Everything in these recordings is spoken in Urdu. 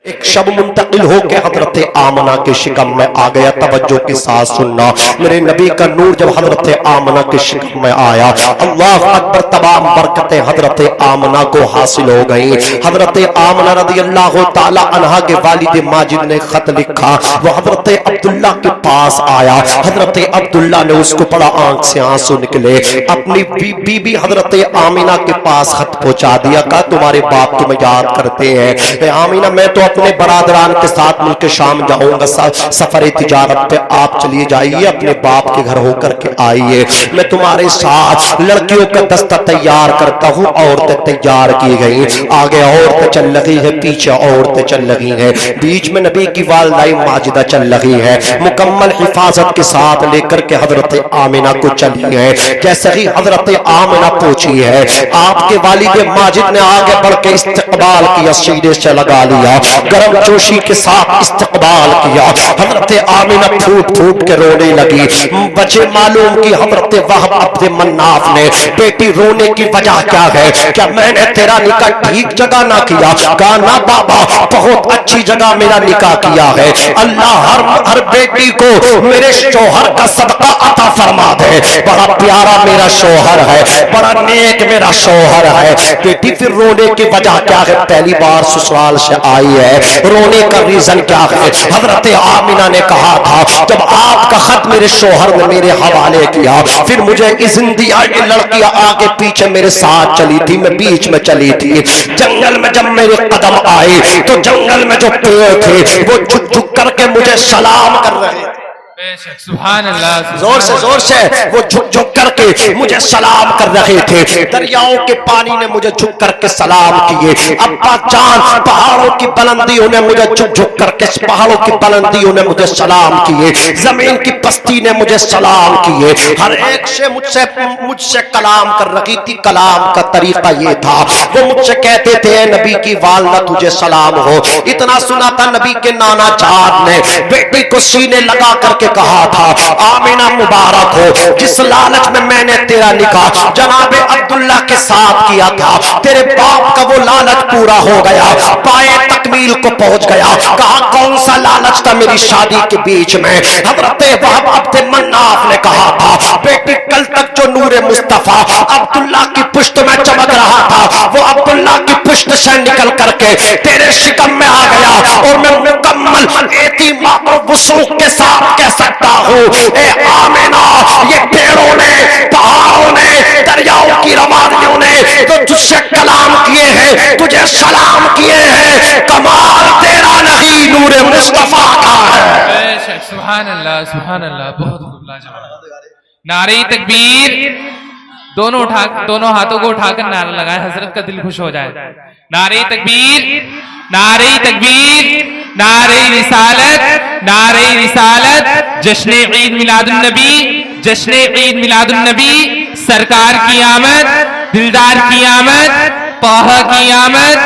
ایک شب منتقل ہو کے حضرت آمنہ کے شکم میں آ گیا. توجہ کے ساتھ سننا, میرے نبی کا نور جب حضرت آمنہ کے شکم میں آیا, اللہ اکبر, تمام برکتیں حضرت آمنہ کو حاصل ہو گئیں. حضرت آمنہ رضی اللہ تعالی عنہا کے والد ماجد نے خط لکھا, وہ حضرت عبداللہ کے پاس آیا. حضرت عبداللہ نے اس کو پڑا, آنکھ سے آنسو نکلے, اپنی بی بی حضرت آمنہ کے پاس خط پہنچا دیا, کہا تمہارے باپ تمہیں یاد کرتے ہیں. اے آمنہ, میں تو اپنے برادران کے ساتھ ملک شام جاؤں گا, سفر تجارت پہ آپ چلیے جائیے, اپنے باپ کے گھر ہو کر کے آئیے, میں تمہارے ساتھ لڑکیوں کا دستہ تیار کرتا ہوں. عورتیں تیار کی گئی, آگے عورتیں چل رہی ہے, پیچھے عورتیں چل رہی ہیں, بیچ میں نبی کی والدہ ماجدہ چل رہی ہے, مکمل حفاظت کے ساتھ لے کر کے حضرت آمنہ کو چلی ہے. جیسے ہی حضرت آمنہ پہنچی ہے, آپ کے والد ماجد نے آگے بڑھ کے استقبال کیا, سینے سے لگا لیا, گرم جوشی کے ساتھ استقبال کیا. حضرت آمنہ پھوٹ پھوٹ کے رونے لگی. وجہ معلوم کی حضرت وہب عبد مناف نے, بیٹی رونے کی وجہ کیا ہے, کیا میں نے تیرا نکاح ٹھیک جگہ نہ کیا؟ کہا نہ بابا, بہت اچھی جگہ میرا نکاح کیا ہے, اللہ ہر بیٹی کو میرے شوہر کا صدقہ عطا فرما دے. بڑا پیارا میرا شوہر ہے, بڑا نیک میرا شوہر ہے. بیٹی پھر رونے کی وجہ کیا ہے؟ پہلی بار سسرال سے آئی ہے, رونے کا ریزن کیا ہے؟ حضرت آمنہ نے کہا تھا جب آپ کا خط میرے شوہر نے میرے حوالے کیا, پھر مجھے اذن دیا, یہ لڑکیاں آگے پیچھے میرے ساتھ چلی تھی, میں بیچ میں چلی تھی. جنگل میں جب میرے قدم آئے تو جنگل میں جو پیڑ تھے وہ جھک جھک کر کے مجھے سلام کر رہے تھے. سبحان اللہ, زور سے زور سے, وہ جھک جھک کر کے مجھے سلام کر رہے تھے. دریاؤں کے پانی نے مجھے جھک کر کے سلام کیے. ابا جان, پہاڑوں کی بلندیوں نے مجھے جھک جھک کر کے, پہاڑوں کی بلندیوں نے مجھے سلام کیے, زمین کی پستی نے مجھے سلام کیے. ہر ایک سے مجھ سے کلام کر رہی تھی. کلام کا طریقہ یہ تھا, وہ مجھ سے کہتے تھے نبی کی والدہ تجھے سلام ہو. اتنا سنا تھا نبی کے نانا جان نے بیٹی کو سینے لگا کر کے کہا تھا آمنہ مبارک ہو, جس لالچ میں نے تیرا نکاح جناب عبداللہ کے ساتھ کیا تھا, تیرے باپ کا وہ لالچ پورا ہو گیا, پائے تکمیل کو پہنچ گیا. کہا کون سا لالچ تھا میری شادی کے بیچ میں؟ حضرت وہب عبد مناف نے کہا تھا بیٹی کل تک جو نور مصطفیٰ عبداللہ کی پشت میں چمک رہا تھا, وہ عبداللہ کی پشت سے نکل کر کے تیرے شکم میں آ گیا, اور میں مکمل اعتماد و وثوق کے ساتھ کہہ سکتا ہوں اے آمنہ, یہ پیڑوں نے, پہاڑوں نے, دریاؤں کی روانیوں نے تو تجھ سے کلام کیے ہیں, تجھے سلام کیے ہیں, کمال تیرا نہیں نور مصطفیٰ کا ہے. سبحان اللہ, سبحان اللہ, بہت خوب, لاجواب. نعرہ تکبیر, دونوں ہاتھوں کو اٹھا کر نعرہ لگائے, حضرت کا دل خوش ہو جائے. نعرہ تکبیر, نعرہ تکبیر, نعرہ رسالت, نعرہ رسالت. جشن عید میلاد النبی, جشن عید میلاد النبی, سرکار کی آمد, دلدار کی آمد, طٰہٰ کی آمد,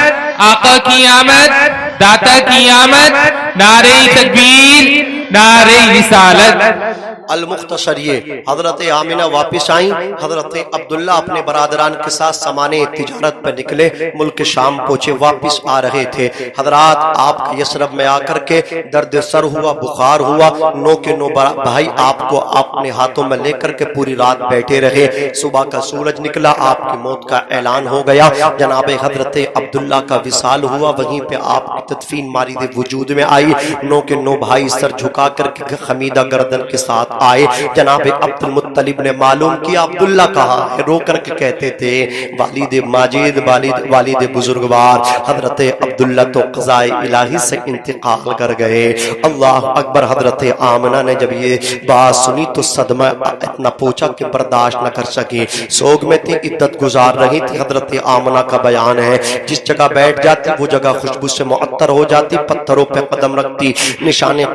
آقا کی آمد, داتا کی آمد. نعرہ تکبیر, نعرہ رسالت. المختصر یہ, حضرت آمنہ واپس آئیں. حضرت عبداللہ اپنے برادران کے ساتھ سامان تجارت پر نکلے, ملک شام پہنچے, واپس آ رہے تھے. حضرات آپ کا یثرب میں آ کر کے درد سر ہوا, بخار ہوا, 9 کے 9 بھائی آپ کو اپنے ہاتھوں میں لے کر کے پوری رات بیٹھے رہے. صبح کا سورج نکلا, آپ کی موت کا اعلان ہو گیا. جناب حضرت عبداللہ کا وصال ہوا, وہیں پہ آپ کی تدفین مارد وجود میں آئی. 9 کے 9 بھائی سر جھکا کر کے خمیدہ گردن کے ساتھ آئے. جناب عبد المطلب نے معلوم کیا عبداللہ کہاں ہے, رو کر کے کہتے تھے والد ماجد, والد بزرگوار حضرت عبداللہ تو قضاء الہی سے انتقال کر گئے. اللہ اکبر. حضرت آمنہ نے جب یہ بات سنی تو صدمہ اتنا پہنچا کہ برداشت نہ کر سکی, سوگ میں تھی, عدت گزار رہی تھی. حضرت آمنہ کا بیان ہے, جس جگہ بیٹھ جاتی وہ جگہ خوشبو سے معطر ہو جاتی, پتھروں پہ قدم رکھتی, نشان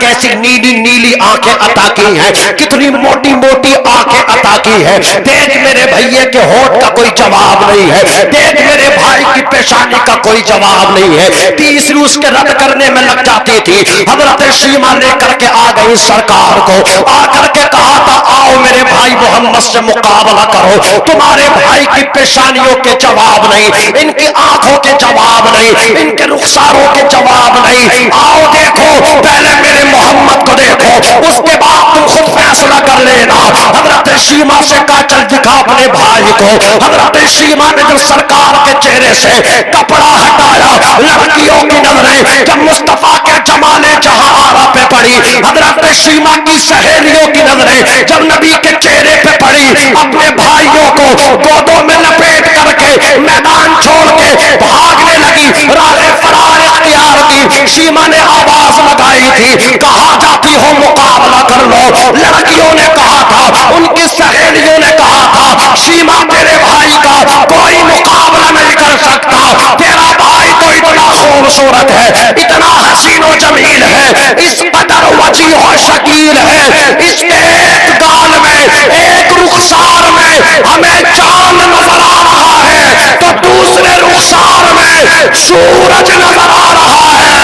کیسی نیلی نیلی آنکھیں عطا کی ہیں, کتنی موٹی موٹی آنکھیں عطا کی ہے. دیکھ میرے بھائی کے ہونٹ کا کوئی جواب نہیں ہے, دیکھ میرے بھائی کی پیشانی کا کوئی جواب نہیں ہے. تیسری اس کے رد کرنے میں لگ جاتی تھی. حضرت شیما لے کر کے آ گئی سرکار کو, آ کر کے کہا تھا آؤ میرے بھائی محمد سے مقابلہ کرو. تمہارے بھائی کی پیشانیوں کے جواب نہیں, ان کی آنکھوں کے جواب نہیں, ان کے رخساروں کے جواب نہیں. آؤ دیکھو, پہلے میرے محمد کو دیکھو, اس کے بعد تم خود فیصلہ کر لینا. حضرت شیما سے کہا چل دکھا اپنے بھائی کو. حضرت شیما نے جو سرکار کے چہرے سے کپڑا ہٹایا, لڑکیوں کی نظریں جب مصطفیٰ کے جمال جہاں آرا پہ پڑی, حضرت شیما کی سہیلیوں کی نظریں جب نبی کے چہرے پہ پڑی, اپنے بھائیوں کو گودوں میں لپیٹ کر کے میدان چھوڑ کے بھاگنے لگی, راہ فرار اختیار کی. شیما نے آواز لگائی تھی, کہاں جاتی ہو مقابلہ کر لو. لڑکیوں نے کہا تھا, ان کی سہیلیوں نے کہا تھا, شیما تیرے بھائی کا کوئی مقابلہ نہیں کر سکتا, تیرا بھائی تو اتنا خوبصورت ہے, اتنا حسین و جمیل ہے, اس قدر وجیح و شکیل ہے, اس کے ایک گال میں ایک رخسار میں ہمیں چاند نظر آ رہا ہے, تو دوسرے رخسار میں سورج نظر آ رہا ہے.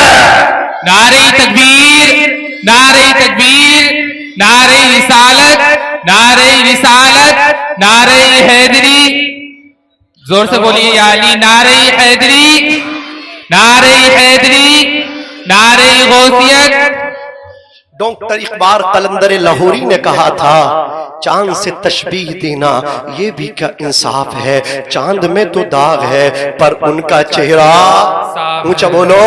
نعرہ تکبیر, نعرہ تکبیر, نعرہ رسالت, نعرہ رسالت, نعرہ حیدری. زور سے بولیے یا علی. نعرہ حیدری, نعرہ حیدری, نعرہ غوثیت. ڈاکٹر اقبال قلندر لاہوری نے کہا تھا, چاند سے تشبیہ دینا یہ بھی کیا انصاف ہے, چاند میں تو داغ ہے پر ان کا چہرہ, اونچا بولو,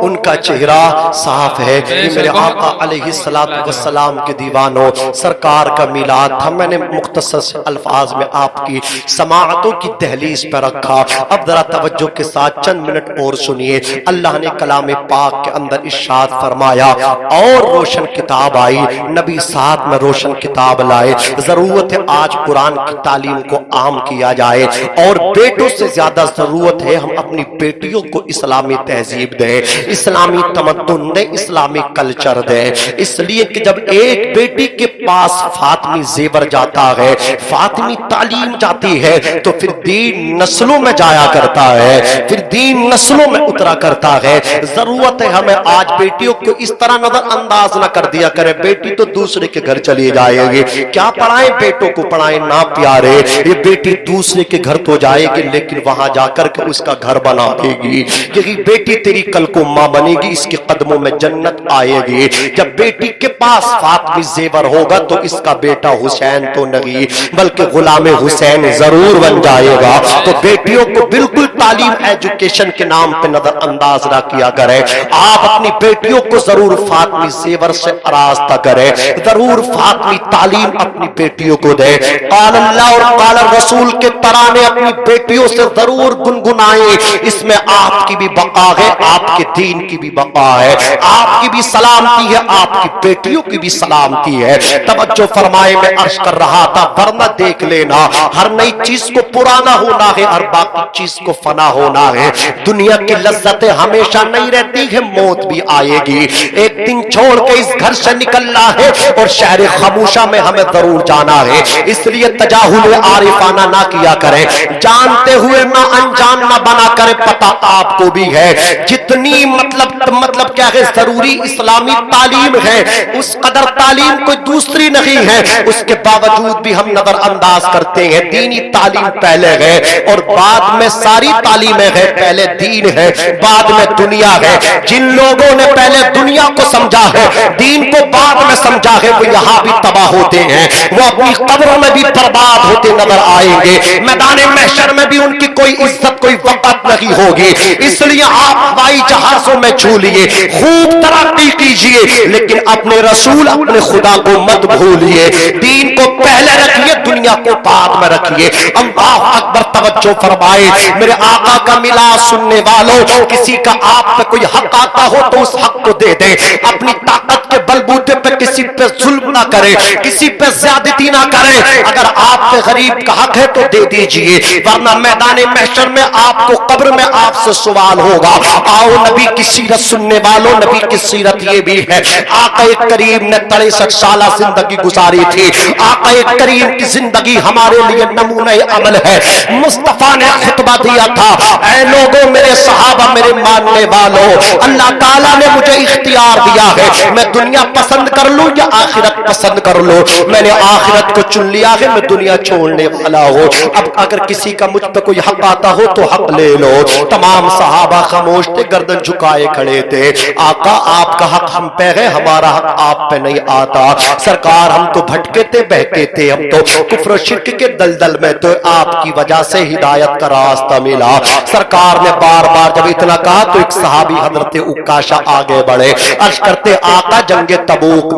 ان کا چہرہ صاف ہے. یہ میرے آقا علیہ الصلوۃ والسلام کے دیوانوں, سرکار کا میلاد تھا. میں نے مختصر الفاظ میں آپ کی سماعتوں کی دہلیز پر رکھا. اب ذرا توجہ کے ساتھ چند منٹ اور سنیے. اللہ نے کلام پاک کے اندر ارشاد فرمایا, اور روشن کتاب آئی, نبی ساتھ میں روشن کتاب لائے. ضرورت ہے آج قرآن کی تعلیم کو عام کیا جائے, اور بیٹوں سے زیادہ ضرورت ہے ہم اپنی بیٹیوں کو اسلامی تہذیب دیں, اسلامی تمدن دیں, اسلامی کلچر دیں. اس لیے کہ جب ایک بیٹی کے پاس فاطمی زیور جاتا ہے, فاطمی تعلیم جاتی ہے, تو پھر دین نسلوں میں جایا کرتا ہے, پھر دین نسلوں میں اترا کرتا ہے. ضرورت ہے ہمیں آج بیٹیوں کو اس طرح نظر انداز نہ کر دیا کرے, بیٹی تو دوسرے کے گھر چلی جائے گی, کیا پڑھائیں بیٹوں کو, پڑھائیں نہ پیارے, یہ بیٹی دوسرے کے گھر تو جائے گی لیکن وہاں جا کر کے اس کا گھر بنا دے گی. یہی بیٹی تیری کل کو ماں بنے گی, اس کے قدموں میں جنت آئے گی. جب بیٹی کے پاس فاطمی زیور ہوگا تو اس کا بیٹا حسین تو نہیں بلکہ غلام حسین ضرور بن جائے گا. تو بیٹیوں کو بالکل تعلیم ایجوکیشن کے نام پہ نظر انداز نہ کیا کرے. آپ اپنی بیٹیوں کو ضرور فاطمی زیور سے آراستہ کرے, ضرور فاطمی تعلیم اپنی بیٹیوں کو دے. قال اللہ اور قال رسول کے ترانے اپنی بیٹیوں سے ضرور گنگنائیں. اس میں آپ کی بھی بقا ہے, آپ کے دین کی بھی بقا ہے, آپ کی بھی سلامتی ہے, آپ کی بیٹیوں کی بھی سلامتی ہے. توجہ فرمائے, میں عرض کر رہا تھا, ورنہ دیکھ لینا ہر نئی چیز کو پرانا ہونا ہے, ہر باقی چیز کو فنا ہونا ہے. دنیا کی لذتیں ہمیشہ نہیں رہتی ہے, موت بھی آئے گی. ایک دن چھوڑ کے اس گھر سے نکلنا ہے اور شہر خاموشہ میں ہمیں ضرور جانا ہے. اس لیے تجاہل عارفانہ نہ کیا کریں, جانتے ہوئے نہ انجان نہ بنا کریں. پتہ آپ کو بھی ہے جتنی مطلب کیا ہے ضروری اسلامی تعلیم ہے, اس قدر تعلیم کوئی دوسری نہیں ہے. اس کے باوجود بھی ہم نظر انداز کرتے ہیں. دینی تعلیم پہلے ہے اور بعد میں ساری تعلیمیں ہے. پہلے دین ہے, بعد میں دنیا ہے. جن لوگوں نے پہلے دنیا کو سمجھا ہے, دین کو بعد میں سمجھا ہے, وہ یہاں بھی تباہ ہوتے ہیں, وہ اپنی قبروں میں بھی برباد ہوتے نظر آئیں گے. میدان محشر میں بھی ان کی کوئی عزت کوئی وقت نہیں ہوگی. اس لیے آپ ہوائی جہازوں میں جھولیے, خوب ترقی کیجئے, لیکن اپنے رسول اپنے خدا کو مت بھولیے. دین کو پہلے رکھیے, دنیا کو بعد میں رکھیے. اللہ اکبر. توجہ فرمائے میرے آقا کا ملا سننے والوں, کسی کا آپ پہ کوئی حق آتا ہو تو اس حق کو دے دیں. اپنی طاقت کے بلبوتے پہ کسی کسی پہ ظلم نہ کرے, کسی پہ زیادتی نہ کرے. اگر آپ پہ غریب کا حق ہے تو دے دیجئے, ورنہ میدان محشر میں آپ کو قبر میں آپ سے سوال ہوگا. آؤ نبی کی سیرت سننے والوں, نبی کی سیرت یہ بھی ہے. آقا کریم نے 63 سالہ زندگی گزاری تھی. آقا کریم کی زندگی ہمارے لیے نمونہ عمل ہے. مصطفیٰ نے خطبہ دیا تھا, اے لوگوں, میرے صحابہ, میرے ماننے والوں, اللہ تعالیٰ نے مجھے اختیار دیا ہے, میں دنیا پسند کر لوں یا آخرت پسند کر لوں. میں نے آخرت کو چن لیا ہے, میں دنیا چھوڑنے والا ہوں. اب اگر کسی کا مجھ پہ کوئی حق آتا ہو تو حق لے لو. تمام صحابہ خاموش تھے, گردن جھکائے کھڑے تھے. آقا آپ کا حق ہم پہ ہے, ہمارا حق آپ پہ نہیں آتا. سرکار ہم تو بھٹکے تھے, بہکے تھے, ہم تو کفر و شرک کے دلدل میں, تو آپ کی وجہ سے ہدایت کا راستہ ملا. سرکار نے بار بار جب اتنا کہا تو ایک صحابی حضرت عکاشہ آگے بڑھے, عرض کرتے آقا جنگ تبوک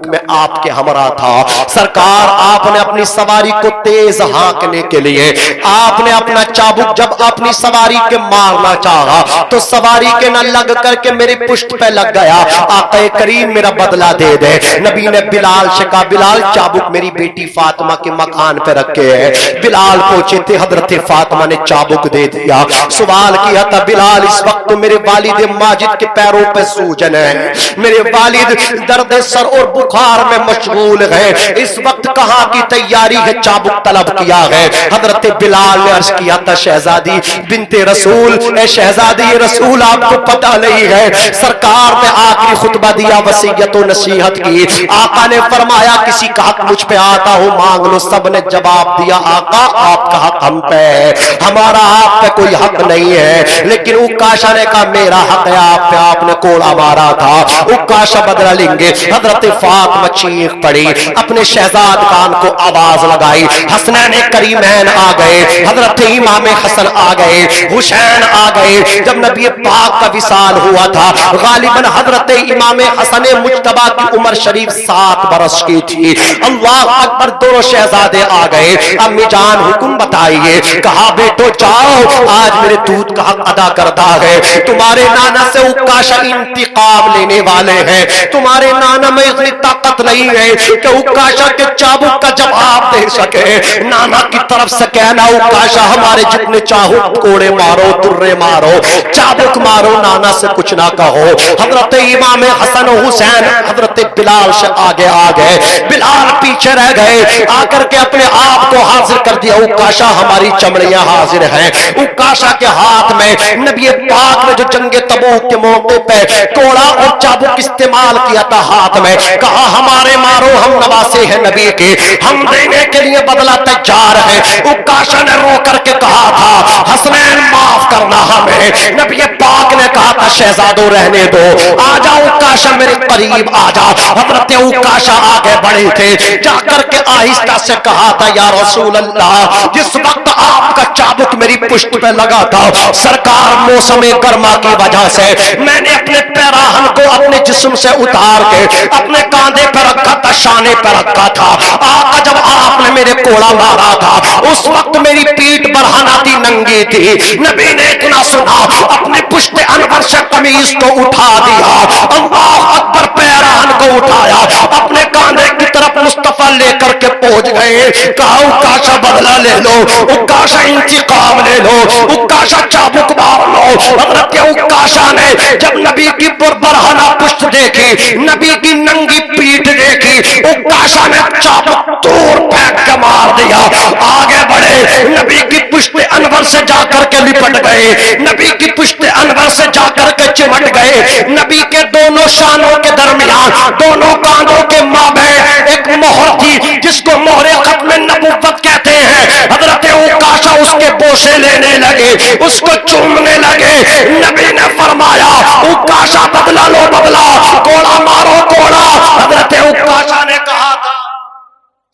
میں آپ کے ہمراہ تھا. سرکار آپ نے اپنی سواری کو تیز ہانکنے کے لیے آپ نے اپنا چابک جب اپنی سواری کے مارنا چاہا تو سواری کے نہ لگ کر کے میری پشت پہ لگ گیا. آقا کریم میرا بدلہ دے دے. نبی نے بلال سے کہا, بلال چابک میری بیٹی فاطمہ کے مکان پہ رکھے ہیں. بلال پہنچے تھے, حضرت فاطمہ نے چابک دے دیا. سوال کیا تھا, بلال اس وقت تو میرے والد ماجد کے پیروں پہ سوجن ہے, میرے والد درد سر اور بخار میں مشغول ہیں, اس وقت کہاں کی تیاری ہے, چابک طلب کیا ہے. حضرت بلال نے عرض کیا تھا, شہزادی بنت رسول, اے شہزادی رسول آپ کو پتہ نہیں ہے. سرکار نے آخری خطبہ دیا, وصیت و نصیحت کی. آقا نے فرمایا کسی کا حق مجھ پہ آتا ہو مانگ لو. سب نے جواب دیا, آقا آپ کا حق ہم پہ ہے, ہمارا آپ پہ کوئی حق نہیں ہے. لیکن عکاشہ نے کہا میرا حق ہے آپ پہ, آپ نے کوڑا مارا تھا. عکاشہ بدلہ لیں گے. حضرت فاطمہ چیخ پڑی, اپنے شہزاد خان کو آواز لگائی. حسنین کریمین آ گئے, حضرت امام حسن آ گئے, حسین آ گئے. جب نبی پاک کا وصال ہوا تھا, غالباً حضرت امام حسن مجتبی کی عمر شریف 7 برس کی تھی. اللہ اکبر, دونوں شہزادے آ گئے. امی جان حکم بتائیے. کہا بیٹو جاؤ, آج میرے دودھ کا حق ادا کرتا ہے. تمہارے نانا سے عکاشہ انتقام لینے والے ہیں. تمہارے نانا میں اتنی طاقت نہیں ہے کہ عکاشہ کے چابک کا جواب دے سکے. نانا کی طرف سے کہنا, عکاشہ ہمارے جتنے چاہو کوڑے مارو, درے مارو, چابک مارو, نانا سے کچھ نہ کہو. حضرت امام حسن و حسین حضرت بلال سے آگے آ گئے. بلال پیچھے رہ گئے. آ کر کے اپنے آپ کو حاضر کر دیا, عکاشہ ہماری چمڑیاں حاضر ہیں. عکاشہ کے ہاتھ میں نبی پاک نے جو جنگ تبوک کے موقع پہ کوڑا اور چابک استعمال کیا تھا ہاتھ میں, کہا ہمارے مارو, ہم نواسے ہیں نبی کے, ہم دینے کے لیے بدلہ تیار ہیں. عکاشہ نے رو کر کے کہا تھا, حسنین معاف کرنا ہمیں. نبی پاک نے کہا تھا, شہزادو رہنے دو, آ جاؤ عکاشہ میرے قریب آ جا. حضرت عکاشہ آگے بڑھے تھے, جا کر کے آہستہ سے کہا تھا, یا رسول اللہ, جس وقت آپ کا چابک میری پشت پہ لگا تھا, سرکار موسم گرما کی وجہ سے میں نے اپنے پیراہن کو اپنے جسم سے اتار کے اپنے کاندھے پہ رکھا تھا, شانے پہ رکھا تھا. آقا جب آپ نے میرے کوڑا مارا تھا اس وقت میری پیٹ برہنہ تھی, ننگی تھی. نبی نے اتنا سنا, اپنے پشت انور سے قمیص کو اٹھا دیا, اللہ اکبر, پیراہن کو اٹھایا, اپنے کاندھے کی طرف مصطفیٰ لے کر کے پہنچ گئے. کہا عکاشہ بدلہ لے لو, عکاشہ انتقام لے لو, عکاشہ چابک مار لو. حضرت عکاشہ نے جب نبی کی برہنہ پشت دیکھی, نبی کی ننگی پیٹھ دیکھی, عکاشہ نے چابک دور پھینک کے مار دیا. آگے بڑھے, نبی کی پشت انور سے جا کر کے لپٹ گئے, نبی کی پشت انور سے جا کر کے چمٹ گئے. نبی کے دونوں شانوں کے درمیان, دونوں کانوں کے مابین ایک مہر تھی جس کو مہر ختم نبوت کہتے ہیں. حضرت عکاشہ اس کے بوسے لینے لگے, اس کو چومنے لگے. نبی نے فرمایا, عکاشہ بدلہ لو بدلہ, کوڑا مارو کوڑا. حضرت عکاشہ نے کہا تھا,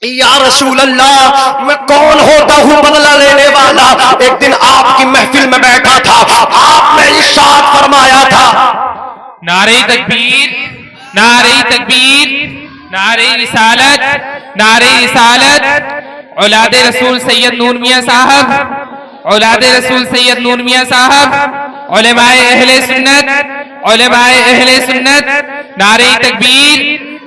یا رسول اللہ, میں کون ہوتا ہوں بدلہ لینے والا. ایک دن آپ کی محفل میں بیٹھا تھا, آپ نے ارشاد فرمایا تھا, نعرہ تکبیر, نعرہ تکبیر, نعرہ رسالت, نعرہ رسالت. اولاد رسول سید نور میاں صاحب, اولاد رسول سید نور میاں صاحب, علماء اہل سنت, علماء اہل سنت, نعرہ تکبیر,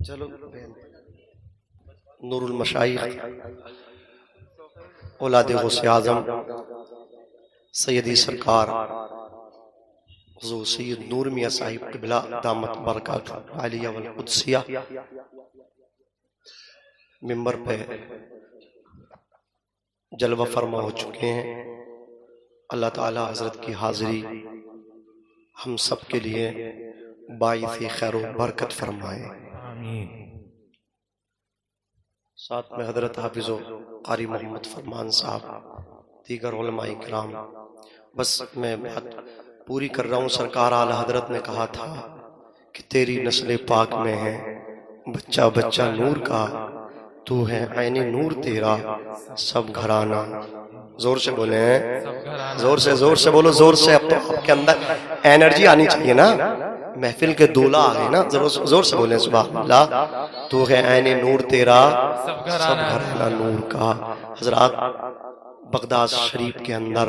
چلو نور المشائخ اولاد غوث اعظم سیدی سرکار حضور سید نور میاں صاحب قبلہ دامت برکات عالیہ والقدسیہ ممبر پہ جلوہ فرما ہو چکے ہیں. اللہ تعالی حضرت کی حاضری ہم سب کے لیے باعث خیر و برکت فرمائے. ساتھ میں حضرت حافظ و قاری محمد فرمان صاحب، دیگر علماء کرام. بس میں بات پوری کر رہا ہوں. سرکار اعلی حضرت نے کہا تھا کہ تیری نسل پاک میں ہے بچہ بچہ نور کا، تو ہے عین نور تیرا سب گھرانہ. زور سے بولے ہیں، زور سے بولو، زور سے. اب تو آپ کے اندر انرجی آنی چاہیے نا، محفل کے دولہ آ گئے نا. زور سے بولیں سبحان اللہ. تو ہے عین نور تیرا سب گھرانہ نور کا. حضرات بغداد شریف کے اندر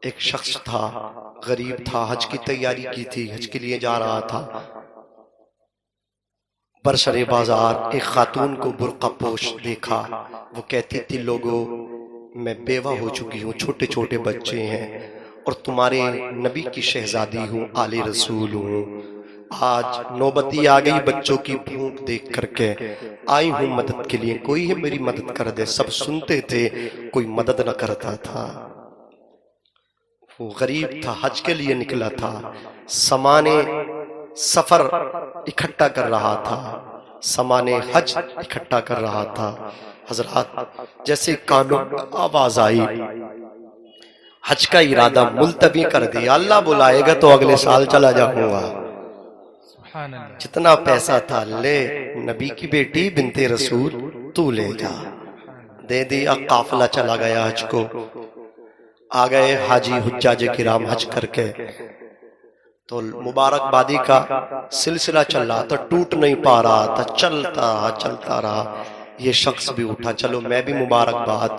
ایک شخص تھا، غریب تھا، حج کی تیاری کی تھی، حج کے لیے جا رہا تھا. برسر بازار ایک خاتون کو برقع پوش دیکھا. وہ کہتی تھی لوگوں میں بیوہ ہو چکی ہوں، چھوٹے چھوٹے بچے ہیں، اور تمہارے نبی کی شہزادی ہوں، آل رسول ہوں. آج نوبتی آ گئی بچوں کی بھوک دیکھ کر کے، آئی ہوں مدد کے لیے، کوئی ہے میری مدد کر دے. سب سنتے تھے، کوئی مدد نہ کرتا تھا. وہ غریب تھا، حج کے لیے نکلا تھا، سامان سفر اکٹھا کر رہا تھا، سامان حج اکٹھا کر رہا تھا. حضرات جیسے کانوں آواز آئی، حج کا ارادہ ملتوی کر دیا. اللہ بلائے گا تو اگلے سال چلا جاؤں گا. جتنا پیسہ تھا لے، نبی کی بیٹی بنت رسول تو لے جا. دے دیا. قافلہ چلا گیا حج کو. آ گئے حاجی حجاج کرام حج کر کے. تو مبارک بادی کا سلسلہ چل رہا تھا، ٹوٹ نہیں پا رہا تھا، چلتا رہا. یہ شخص بھی اٹھا، چلو میں بھی مبارکباد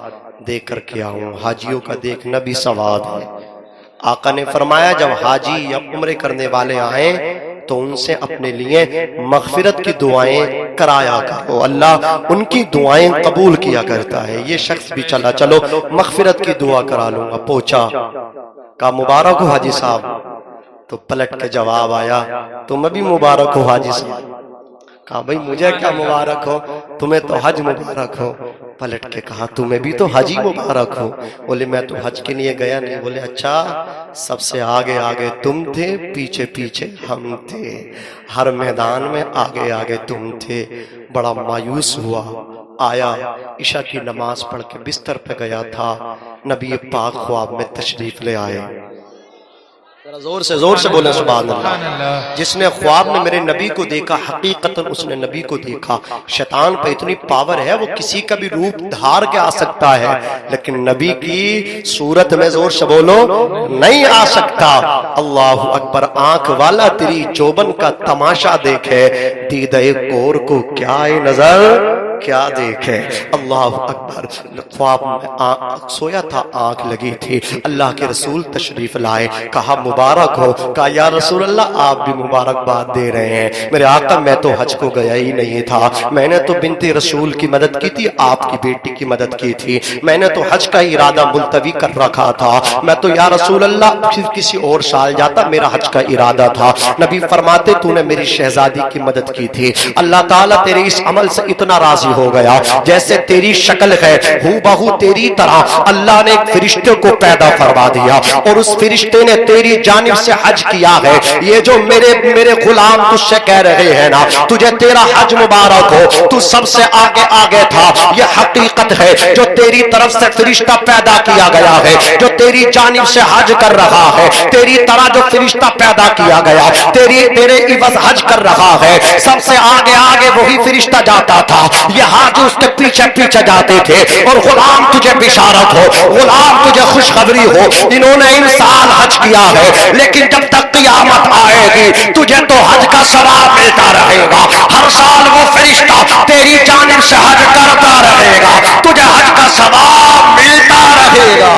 دے کر کے آؤں. حاجیوں کا دیکھنا بھی ثواب ہے. آقا نے فرمایا جب حاجی یا عمرے کرنے والے آئیں تو ان سے اپنے لیے مغفرت کی دعائیں کرایا کرو، اللہ ان کی دعائیں قبول کیا کرتا ہے. یہ شخص بھی چلا، چلو مغفرت کی دعا کرا لوں گا. پہنچا، کہا مبارک ہو حاجی صاحب. تو پلٹ کے جواب آیا تمہیں بھی مبارک ہو حاجی صاحب. کہا بھئی مجھے کیا مبارک ہو، تمہیں تو حج مبارک ہو. پلٹ کے کہا تمہیں بھی تو حج ہی مبارک ہو. بولے میں تو حج کے لیے گیا نہیں. بولے اچھا، سب سے آگے آگے تم تھے، پیچھے پیچھے ہم تھے، ہر میدان میں آگے آگے تم تھے. بڑا مایوس ہوا. آیا، عشاء کی نماز پڑھ کے بستر پہ گیا تھا، نبی پاک خواب میں تشریف لے آئے. زور سے بولیں سبحان اللہ. جس نے خواب میں میرے نبی کو دیکھا، حقیقتاً اس نے نبی کو دیکھا. شیطان پہ اتنی پاور ہے، وہ کسی کا بھی روپ دھار کے آ سکتا ہے، لیکن نبی کی صورت میں زور سے بولو نہیں آ سکتا. اللہ اکبر. آنکھ والا تیری چوبن کا تماشا دیکھے، دیدہ کور کو کیا نظر کیا دیکھے. اللہ اکبر. خواب میں سویا تھا، آنکھ لگی تھی. اللہ کے رسول تشریف لائے. کہا مبارک ہو. کہا یا رسول اللہ آپ بھی مبارکباد دے رہے ہیں. میرے آقا میں تو حج کو گیا ہی نہیں تھا، میں نے تو بنت رسول کی مدد کی تھی، آپ کی بیٹی کی مدد کی تھی. میں نے تو حج کا ارادہ ملتوی کر رکھا تھا. میں تو یا رسول اللہ پھر کسی اور سال جاتا، میرا حج کا ارادہ تھا. نبی فرماتے تو نے میری شہزادی کی مدد کی تھی، اللہ تعالیٰ تیرے اس عمل سے اتنا راضی ہو گیا، جیسے تیری شکل ہے ہو بہو تیری طرح اللہ نے ایک فرشتے کو پیدا فرما دیا اور اس فرشتے نے تیری جانب سے حج کیا ہے۔ یہ جو میرے غلام تجھ سے کہہ رہے ہیں نا تجھے تیرا حج مبارک ہو، تو سب سے آگے تھا، یہ حقیقت ہے جو تیری طرف سے فرشتہ پیدا کیا گیا ہے، جو تیری جانب سے حج کر رہا ہے، تیری طرح جو فرشتہ پیدا کیا گیا تیرے عوض حج کر رہا ہے، سب سے آگے وہی فرشتہ جاتا تھا، یہ حاج اس کے پیچھے جاتے تھے، اور غلام تجھے بشارت ہو، غلام تجھے خوشخبری ہو، انہوں نے انسان حج کیا ہے لیکن جب تک قیامت آئے گی تجھے تو حج کا ثواب ملتا رہے گا، ہر سال وہ فرشتہ تیری جانب سے حج کرتا رہے گا، تجھے حج کا ثواب ملتا رہے گا۔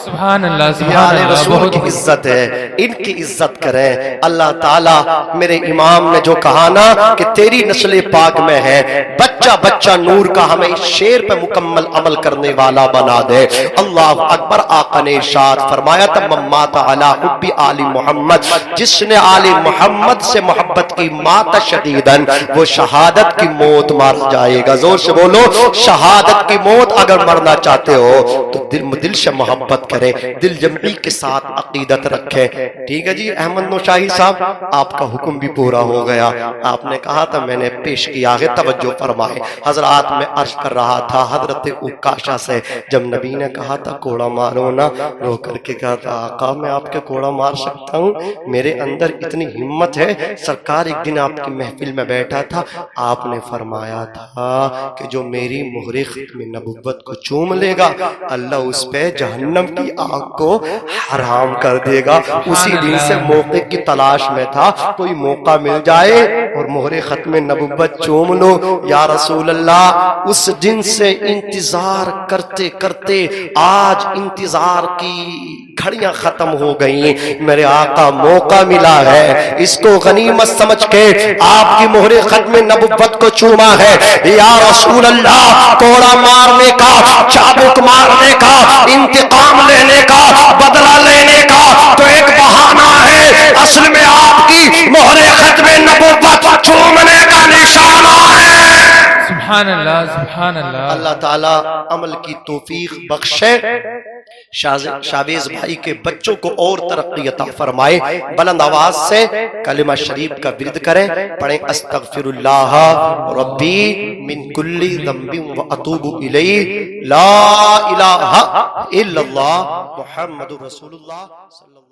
سبحان اللہ یہ سبحان آل اللہ، رسول بہت کی عزت ہے، ان کی عزت کریں۔ اللہ تعالیٰ میرے امام نے جو کہا نا کہ تیری نسل پاک میں ہے، بچہ نور کا ہمیں اس شعر پہ مکمل عمل کرنے والا بنا دے۔ اللہ اکبر۔ آقا نے ارشاد فرمایا تھا مات علی حب آل محمد، جس نے آل محمد سے محبت کی مات شدیدن وہ شہادت کی موت مار جائے گا۔ زور سے بولو شہادت کی موت اگر مرنا چاہتے ہو تو دل سے محبت کرے، دل جمعی کے ساتھ عقیدت رکھے۔ ٹھیک ہے جی احمد نوشاہی صاحب، آپ کا حکم بھی پورا ہو گیا، آپ نے کہا تھا میں نے پیش کیا ہے، توجہ فرمائے۔ حضرات میں عرض کر رہا تھا حضرت عکاشہ سے، جب نبی نے کہا تھا کوڑا مارو نا، رو کر کے کہا تھا آقا میں آپ کے کوڑا مار سکتا ہوں، میرے اندر اتنی ہمت ہے۔ سرکار ایک دن آپ کی محفل میں بیٹھا تھا، آپ نے فرمایا تھا کہ جو میری مہر ختم نبوت کو چوم لے گا اللہ اس پہ جہنم کی آگ کو حرام کر دے گا۔ اسی دن سے موقع کی تلاش میں تھا، کوئی موقع مل جائے اور مہر ختم نبوت چوم لو یا رسول اللہ۔ اس دن سے انتظار کرتے کرتے آج انتظار کی گھڑیاں ختم ہو گئیں، میرے آقا موقع ملا ہے، اس کو غنیمت سمجھ کے آپ کی مہر ختم نبوت کو چوما ہے۔ یا رسول اللہ کوڑا مارنے کا، چابک مارنے کا، انتقام لینے کا، بدلہ لینے کا تو ایک بہانہ ہے، اصل میں آپ کی مہر ختم نبوت چومنے کا نشانہ ہے۔ سبحان اللہ سبحان اللہ۔ اللہ تعالیٰ عمل کی توفیق بخشے، شاویز بھائی کے بچوں کو اور ترقی عطا فرمائے، بلند آواز سے کلمہ شریف کا ورد کریں، پڑھیں استغفر اللہ ربی من کل ذنب واتوب الیہ، لا الہ الا اللہ محمد رسول اللہ صلی اللہ